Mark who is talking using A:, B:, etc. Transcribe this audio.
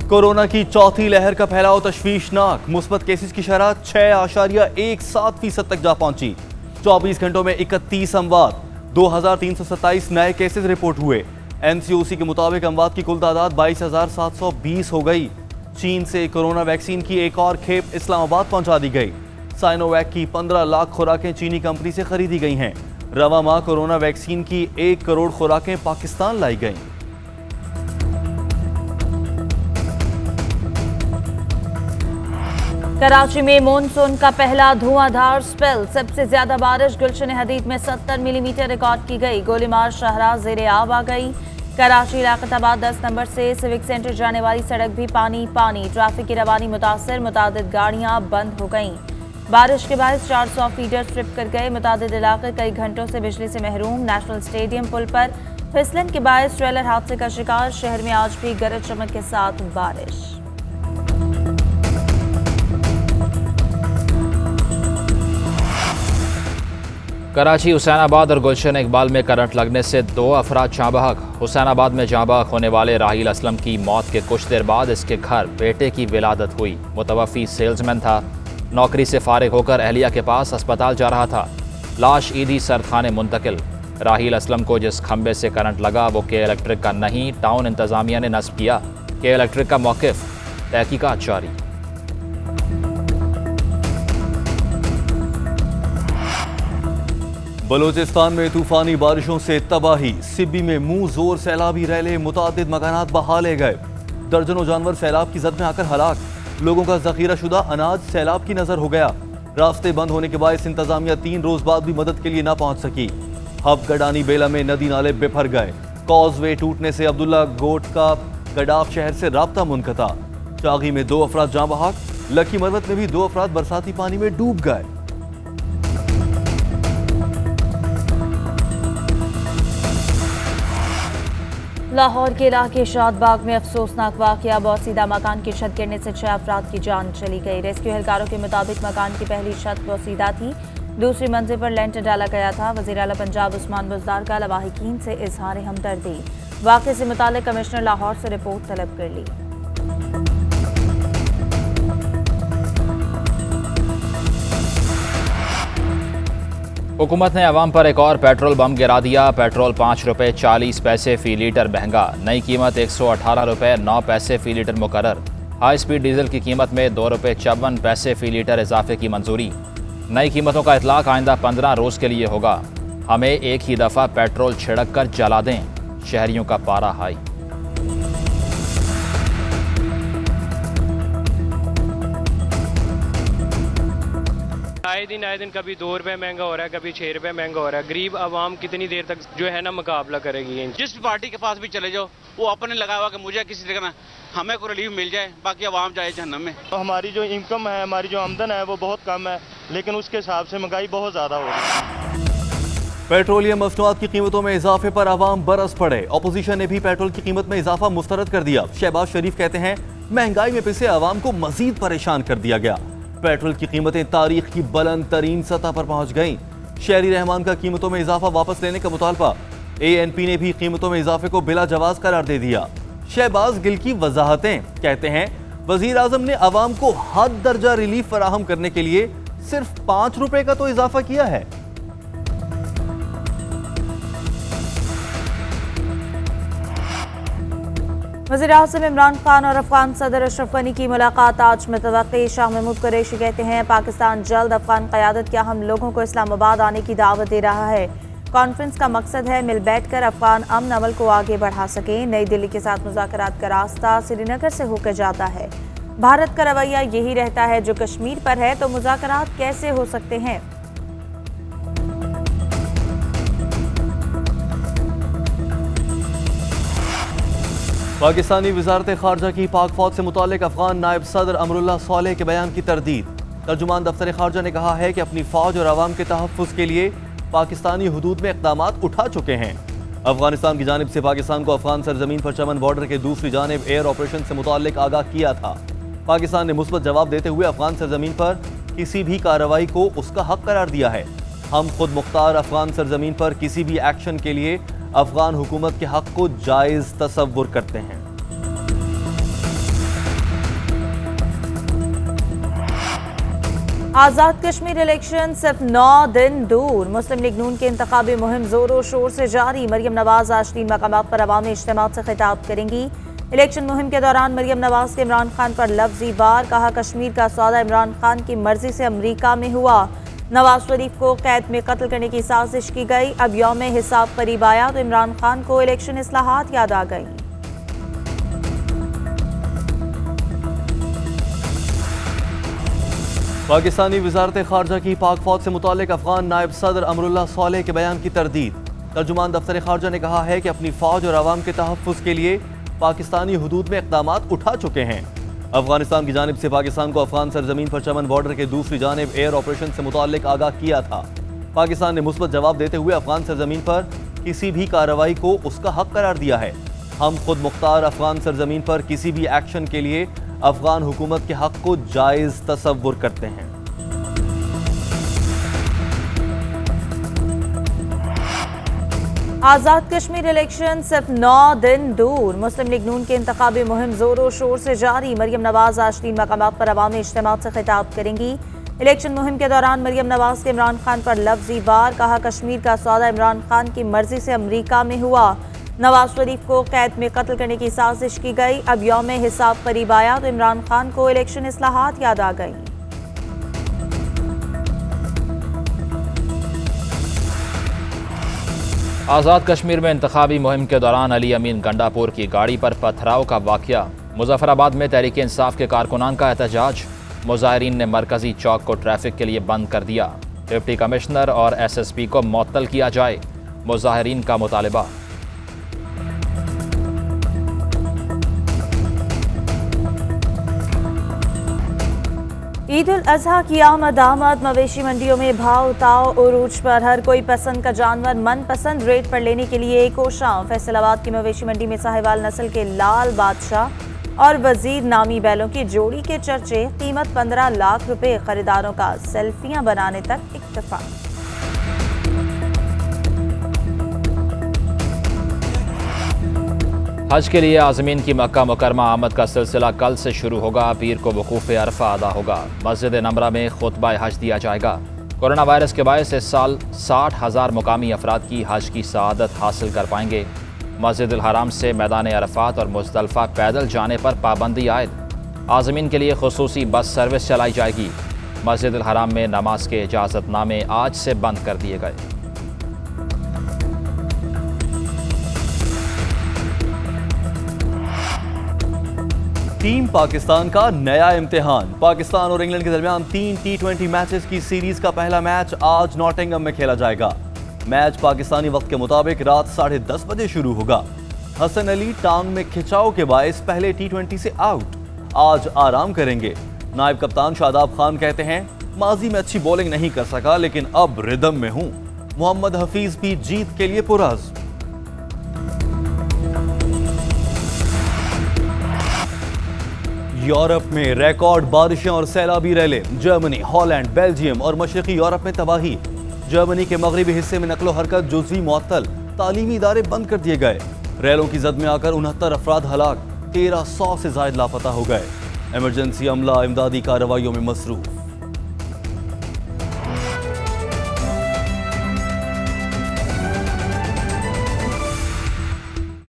A: Corona की चौथी लहर का फैलाव तशवीशनाक। मुस्बत केसेस की शरह 6.17% तक जा पहुंची। 24 घंटों में 31 अमवात, 2327 नए केसेस रिपोर्ट हुए। एनसीओसी के मुताबिक अमवात की कुल तादाद 22,720 हो गई। चीन से कोरोना वैक्सीन की एक और खेप इस्लामाबाद पहुंचा दी गई। साइनोवैक की 15 लाख खुराकें चीनी कंपनी से खरीदी गई हैं। रवा माह कोरोना वैक्सीन की 1 करोड़ खुराकें पाकिस्तान लाई गईं।
B: कराची में मॉनसून का पहला धुआंधार स्पेल। सबसे ज्यादा बारिश गुलशन हदीद में 70 मिलीमीटर रिकॉर्ड की गई। गोलीमार शाहराह ज़ेरे आब आ गई। कराची लाकताबाद 10 नंबर से सिविक सेंटर जाने वाली सड़क भी पानी पानी। ट्रैफिक की रवानी मुतासर, मुतादिद गाड़ियां बंद हो गईं। बारिश के बाद 400 फीडर स्ट्रिप कर गए। मुतादिद इलाके कई घंटों से बिजली से महरूम। नेशनल स्टेडियम पुल पर फिसलन के बायस ट्रेलर हादसे का शिकार। शहर में आज भी गरज चमक के साथ बारिश।
C: कराची, हुसैनाबाद और गुलशन इकबाल में करंट लगने से 2 अफराद जाँ बहक। हुसैनाबाद में जाँ बहक होने वाले राहील असलम की मौत के कुछ देर बाद इसके घर बेटे की विलादत हुई। मुतवफ़ी सेल्समैन था। नौकरी से फारिग होकर अहलिया के पास अस्पताल जा रहा था। लाश ईदी सरखाने मुंतकिल। राहील असलम को जिस खंबे से करंट लगा वो के इलेक्ट्रिक का नहीं, टाउन इंतज़ामिया ने नस्ब किया। के इलेक्ट्रिक का मौक़िफ़, तहकीकात जारी।
A: बलूचिस्तान में तूफानी बारिशों से तबाही। सिब्बी में मुंह जोर सैलाबी रैले, मुतादिद मकानात बहा ले गए। दर्जनों जानवर सैलाब की जद में आकर हलाक। लोगों का जखीरा शुदा अनाज सैलाब की नजर हो गया। रास्ते बंद होने के बायस इंतजामिया 3 रोज बाद भी मदद के लिए ना पहुंच सकी। हब गडानी बेला में नदी नाले बिफर गए। कॉजवे टूटने से अब्दुल्ला गोट का गडाफ शहर से राब्ता मुनक़ता। चागी में 2 अफराद जाँ बहक। लकी मरवत में भी 2 अफराद बरसाती पानी में डूब गए।
B: लाहौर के इलाके शादबाग में अफसोसनाक वाकया। बोसीदा मकान की छत गिरने से 6 अफराद की जान चली गई। रेस्क्यू एहलकारों के मुताबिक मकान की पहली छत बोसीदा थी, दूसरी मंजिल पर लेंटर डाला गया था। वज़ीर आला पंजाब उस्मान बुज़दार का लवाहिकीन से इजहार हमदर्दी। वाक़े से मुताल्लिक़ कमिश्नर लाहौर से रिपोर्ट तलब कर ली।
C: हुकूमत ने अवाम पर एक और पेट्रोल बम गिरा दिया। पेट्रोल 5 रुपये 40 पैसे फ़ी लीटर महंगा। नई कीमत 118 रुपये 9 पैसे फ़ी लीटर मुकर्रर। हाई स्पीड डीजल की कीमत में 2 रुपये 54 पैसे फ़ी लीटर इजाफे की मंजूरी। नई कीमतों का इतलाक आइंदा 15 रोज़ के लिए होगा। हमें एक ही दफ़ा पेट्रोल छिड़क कर जला दें, शहरियों का पारा हाई।
D: आए दिन कभी 2 रुपये महंगा हो रहा है, कभी 6 रुपये महंगा हो रहा है। गरीब आवाम कितनी देर तक जो है ना मुकाबला करेगी।
E: जिस पार्टी के पास भी चले जाओ वो अपने लगा हुआ कि मुझे किसी तरह हमें को रिलीफ मिल जाए, बाकी आवाम जाए जहन्नम में।
F: तो हमारी जो इनकम है, हमारी जो आमदन है वो बहुत कम है, लेकिन उसके हिसाब से महंगाई बहुत ज़्यादा हो रही है।
A: पेट्रोलियम मसनूआत की कीमतों में इजाफे पर आवाम बरस पड़े। अपोजिशन ने भी पेट्रोल की कीमत में इजाफा मुस्तरद कर दिया। शहबाज शरीफ कहते हैं महंगाई में पिसे आवाम को मजीद परेशान कर दिया गया। पेट्रोल की कीमतें तारीख की बुलंद तरीन सतह पर पहुंच गईं। शहरी रहमान का कीमतों में इजाफा वापस लेने का मुतालबा। ANP ने भी कीमतों में इजाफे को बिला जवाज करार दे दिया। शहबाज गिल की वजाहतें, कहते हैं वजीर आजम ने अवाम को हद दर्जा रिलीफ फराहम करने के लिए सिर्फ 5 रुपए का तो इजाफा किया है।
B: वज़ीर-ए-आज़म इमरान खान और अफगान सदर अशरफ गनी की मुलाकात आज मुतवक्किल। शाह महमूद कुरैशी कहते हैं पाकिस्तान जल्द अफगान क़यादत के अहम लोगों को इस्लामाबाद आने की दावत दे रहा है। कॉन्फ्रेंस का मकसद है मिल बैठ कर अफगान अमन अमल को आगे बढ़ा सकें। नई दिल्ली के साथ मुज़ाकरात का रास्ता श्रीनगर से होकर जाता है। भारत का रवैया यही रहता है जो कश्मीर पर है तो मुज़ाकरात कैसे हो सकते हैं।
A: पाकिस्तानी वज़ारत ख़ारजा की पाक फौज से मुताल्लिक़ अफगान नायब सदर अमरुल्लाह सालेह के बयान की तरदीद। तर्जुमान दफ्तर ख़ारजा ने कहा है कि अपनी फ़ौज और आवाम के तहफ़्फ़ुज़ के लिए पाकिस्तानी हुदूद में इक़दामात उठा चुके हैं। अफगानिस्तान की जानिब से पाकिस्तान को अफगान सरजमीन पर चमन बॉर्डर के दूसरी जानिब एयर ऑपरेशन से मुताल्लिक़ आगाह किया था। पाकिस्तान ने मुस्बत जवाब देते हुए अफगान सरजमीन पर किसी भी कार्रवाई को उसका हक करार दिया है। हम खुद मुख्तार अफगान सरजमीन पर किसी भी एक्शन के लिए अफगान हुकूमत के हक को जायज़ तसव्वुर करते हैं।
B: आज़ाद कश्मीर इलेक्शन सिर्फ 9 दिन दूर। मुस्लिम लीग नून की इंतखाबी मुहिम जोरों शोर से जारी। मरियम नवाज आज 3 मकामात पर अवामी इज्तिमा से खिताब करेंगी। इलेक्शन मुहिम के दौरान मरियम नवाज के इमरान खान पर लफ्जी वार। कहा, कश्मीर का सौदा इमरान खान की मर्जी से अमरीका में हुआ। नवाज शरीफ को कैद में कत्ल करने की साजिश की गई। अब यौम हिसाब करीब आया तो इमरान खान को इलेक्शन इस्लाहात याद आ गई।
A: पाकिस्तानी वजारत खारजा की पाक फौज से मुताल्लिक अफगान नायब सदर अमरुल्लाह सालेह के बयान की तरदीद। तर्जुमान दफ्तर खारजा ने कहा है कि अपनी फौज और आवाम के तहफ़्फ़ुज़ के लिए पाकिस्तानी हुदूद में इक़दामात उठा चुके हैं। अफगानिस्तान की जानिब से पाकिस्तान को अफगान सरजमीन पर चमन बॉर्डर के दूसरी जानिब एयर ऑपरेशन से मुताल्लिक आगाह किया था। पाकिस्तान ने मुस्बत जवाब देते हुए अफगान सरजमीन पर किसी भी कार्रवाई को उसका हक करार दिया है। हम खुद मुख्तार अफगान सरजमीन पर किसी भी एक्शन के लिए अफगान हुकूमत के हक को जायज़ तसव्वुर करते हैं।
B: आज़ाद कश्मीर इलेक्शन सिर्फ 9 दिन दूर। मुस्लिम लीग नून की इंतखाबी मुहिम जोरों शोर से जारी। मरियम नवाज आज 3 मकामात पर अवामी इज्तिमा से खिताब करेंगी। इलेक्शन मुहिम के दौरान मरियम नवाज के इमरान खान पर लफ्जी वार। कहा, कश्मीर का सौदा इमरान खान की मर्जी से अमरीका में हुआ। नवाज शरीफ को कैद में कत्ल करने की साजिश की गई। अब यौम हिसाब करीब आया तो इमरान खान को इलेक्शन इस्लाहात याद आ गई।
C: आज़ाद कश्मीर में इंतखाबी मुहिम के दौरान अली अमीन गंडापुर की गाड़ी पर पथराव का वाक़या। मुजफ्फराबाद में तहरीक इंसाफ के कारकुनान का एहतजाज। मुजाहिरीन ने मरकजी चौक को ट्रैफिक के लिए बंद कर दिया। डिप्टी कमिश्नर और SSP को मुअत्तल किया जाए, मुजाहिरीन का मुतालबा।
B: ईद उल अजहा की आमद मवेशी मंडियों में भाव उताव उरूज पर। हर कोई पसंद का जानवर मनपसंद रेट पर लेने के लिए कोशां। फैसलाबाद की मवेशी मंडी में साहिवाल नस्ल के लाल बादशाह और वजीर नामी बैलों की जोड़ी के चर्चे। कीमत 15 लाख रुपए। खरीदारों का सेल्फियां बनाने तक इत्तेफाक।
C: हज के लिए आज़मीन की मक्का मुकरमा आमद का सिलसिला कल से शुरू होगा। पीर को वकूफ़ अरफा अदा होगा। मस्जिद नमरा में खुतबा हज दिया जाएगा। कोरोना वायरस के बायस इस साल 60,000 मुकामी अफराद की हज की सआदत हासिल कर पाएंगे। मस्जिद हराम से मैदान अरफात और मुज़दलिफ़ा पैदल जाने पर पाबंदी आयद। आज़मीन के लिए खुसूसी बस सर्विस चलाई जाएगी। मस्जिद हराम में नमाज के इजाज़तनामे आज से बंद कर दिए गए।
A: टीम पाकिस्तान का नया इम्तिहान। पाकिस्तान और इंग्लैंड के दरमियान 3 T20 मैचेस की सीरीज का पहला मैच आज नॉटिंघम में खेला जाएगा। मैच पाकिस्तानी वक्त के मुताबिक रात 10:30 बजे शुरू होगा। हसन अली टांग में खिंचाव के बायस पहले T20 से आउट, आज आराम करेंगे। नायब कप्तान शादाब खान कहते हैं, माजी में अच्छी बॉलिंग नहीं कर सका लेकिन अब रिदम में हूं। मोहम्मद हफीज भी जीत के लिए पुरअज़्म। यूरोप में रिकॉर्ड बारिशें और सैलाबी रैले। जर्मनी, हॉलैंड, बेल्जियम और मशरकी यूरोप में तबाही। जर्मनी के मगरबी हिस्से में नकलो हरकत जुज़वी मुअत्तल। तालीमी इदारे बंद कर दिए गए। रैलों की जद में आकर 69 अफराद हलाक। 1300 से ज़ायद लापता हो गए। इमरजेंसी अमला इमदादी कार्रवाइयों में मसरूफ।